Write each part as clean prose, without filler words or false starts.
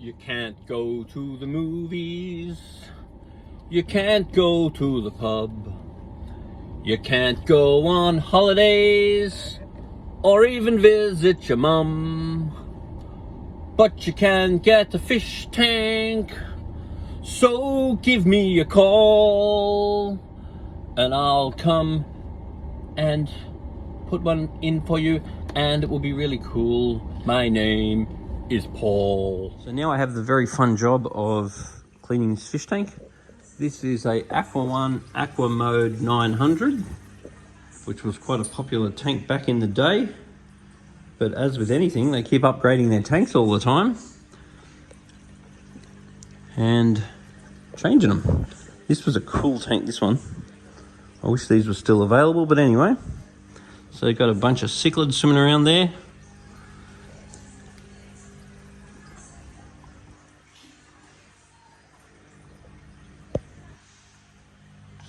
You can't go to the movies. You can't go to the pub. You can't go on holidays or even visit your mum. But you can get a fish tank. So give me a call and I'll come and put one in for you, and it will be really cool. My name is Paul. So now I have the very fun job of cleaning this fish tank. This is a Aqua One Aqua Mode 900, which was quite a popular tank back in the day. But as with anything, they keep upgrading their tanks all the time and changing them. This was a cool tank, this one. I wish these were still available, but anyway. So you've got a bunch of cichlids swimming around there.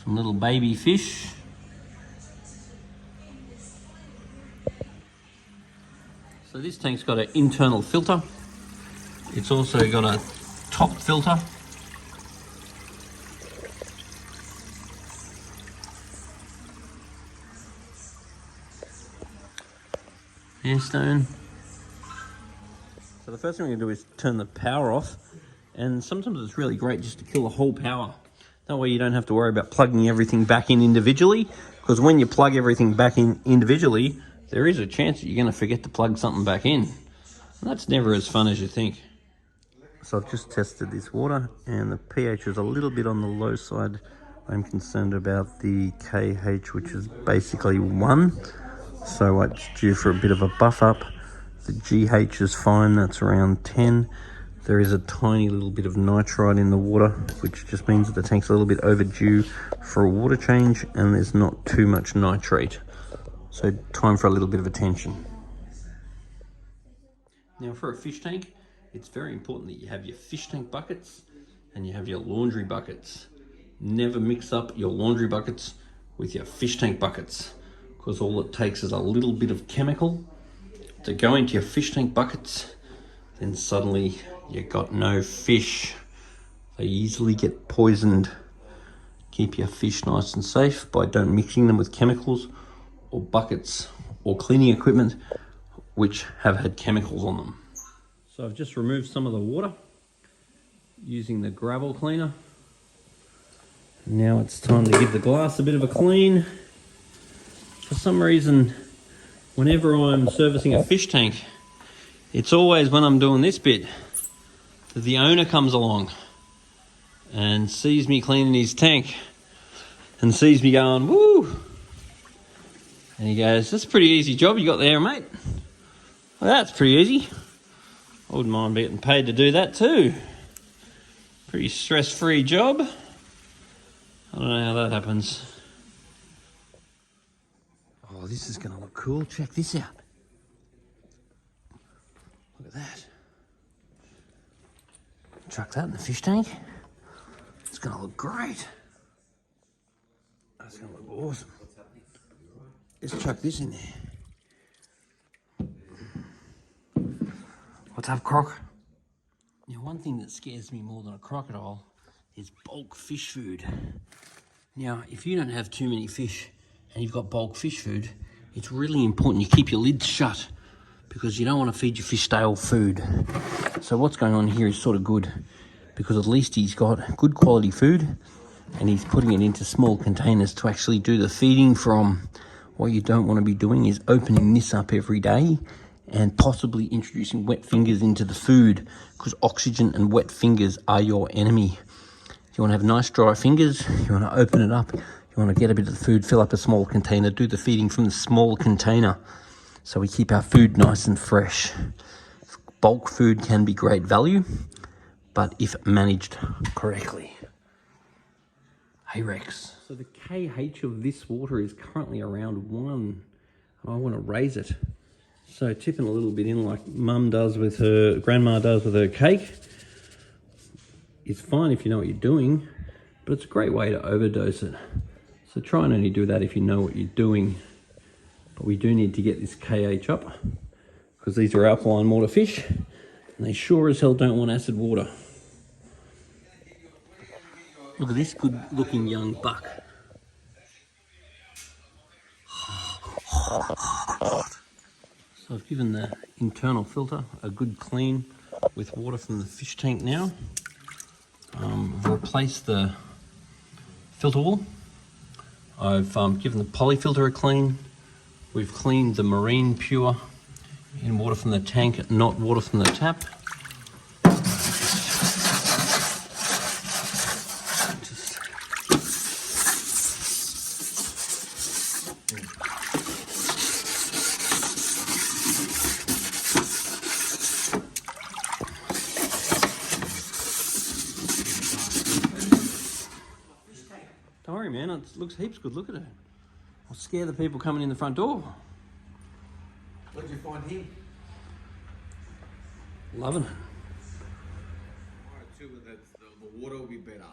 Some little baby fish. So this tank's got an internal filter. It's also got a top filter. Airstone. So the first thing we're going to do is turn the power off, and sometimes it's really great just to kill the whole power. That way you don't have to worry about plugging everything back in individually, because when you plug everything back in individually, there is a chance that you're going to forget to plug something back in. And that's never as fun as you think. So I've just tested this water and the pH is a little bit on the low side. I'm concerned about the KH, which is basically 1. So it's due for a bit of a buff up. The GH is fine, that's around 10. There is a tiny little bit of nitrite in the water, which just means that the tank's a little bit overdue for a water change, and there's not too much nitrate. So time for a little bit of attention. Now for a fish tank, it's very important that you have your fish tank buckets and you have your laundry buckets. Never mix up your laundry buckets with your fish tank buckets, because all it takes is a little bit of chemical to go into your fish tank buckets, then suddenly you got no fish. They easily get poisoned. Keep your fish nice and safe by don't mixing them with chemicals or buckets or cleaning equipment which have had chemicals on them. So I've just removed some of the water using the gravel cleaner. Now it's time to give the glass a bit of a clean. For some reason, whenever I'm servicing a fish tank, it's always when I'm doing this bit that the owner comes along and sees me cleaning his tank and sees me going, woo! And he goes, that's a pretty easy job you got there, mate. Well, that's pretty easy. I wouldn't mind getting paid to do that too. Pretty stress-free job. I don't know how that happens. Oh, this is gonna look cool. Check this out. Look at that. Chuck that in the fish tank. It's gonna look great. That's gonna look awesome. Let's chuck this in there. What's up, croc? Now, one thing that scares me more than a crocodile is bulk fish food. Now, if you don't have too many fish and you've got bulk fish food, it's really important you keep your lids shut, because you don't want to feed your fish stale food. So what's going on here is sort of good, because at least he's got good quality food and he's putting it into small containers to actually do the feeding from. What you don't want to be doing is opening this up every day and possibly introducing wet fingers into the food, because oxygen and wet fingers are your enemy. You want to have nice dry fingers, you want to open it up, you want to get a bit of the food, fill up a small container, do the feeding from the small container, so we keep our food nice and fresh. Bulk food can be great value, but if managed correctly. Hey Rex. So the KH of this water is currently around 1, and I want to raise it. So tipping a little bit in like grandma does with her cake. It's fine if you know what you're doing, but it's a great way to overdose it. So try and only do that if you know what you're doing. But we do need to get this KH up, because these are alkaline water fish And they sure as hell don't want acid water. Look at this good looking young buck. So I've given the internal filter a good clean with water from the fish tank now. I've replaced the filter wool. I've given the polyfilter a clean. We've cleaned the marine pure in water from the tank, not water from the tap. Don't worry, man. It looks heaps good. Look at it. I'll scare the people coming in the front door. What did you find here? Loving it. Alright, too, the water will be better.